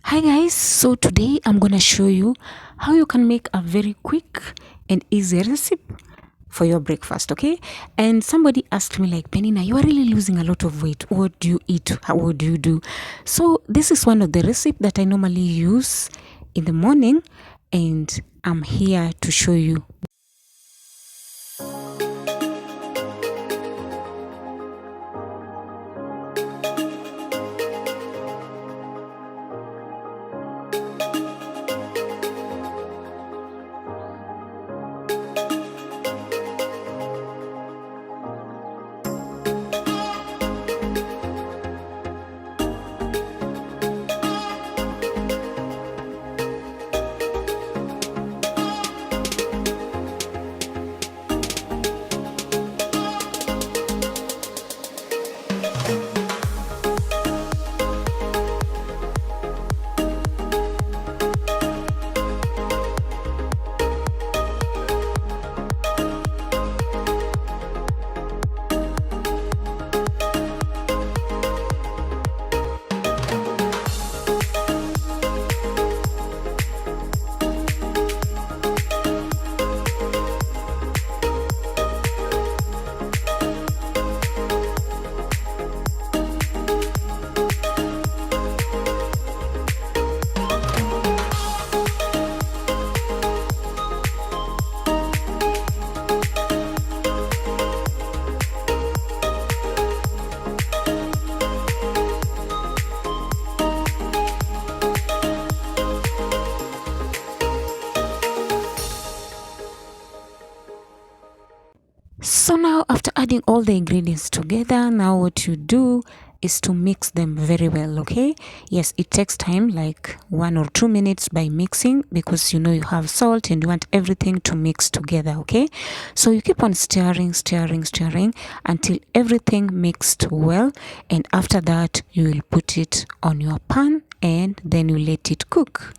Hi guys, so today I'm gonna show you how you can make a very quick and easy recipe for your breakfast. Okay, and somebody asked me like, Penninah, you are really losing a lot of weight, what do you eat, what do you do? So this is one of the recipes that I normally use in the morning, and I'm here to show you. So now after adding all the ingredients together, now what you do is to mix them very well. Okay, yes, it takes time, like 1 or 2 minutes by mixing, because you know you have salt and you want everything to mix together. Okay, so you keep on stirring until everything mixed well, and after that you will put it on your pan and then you let it cook.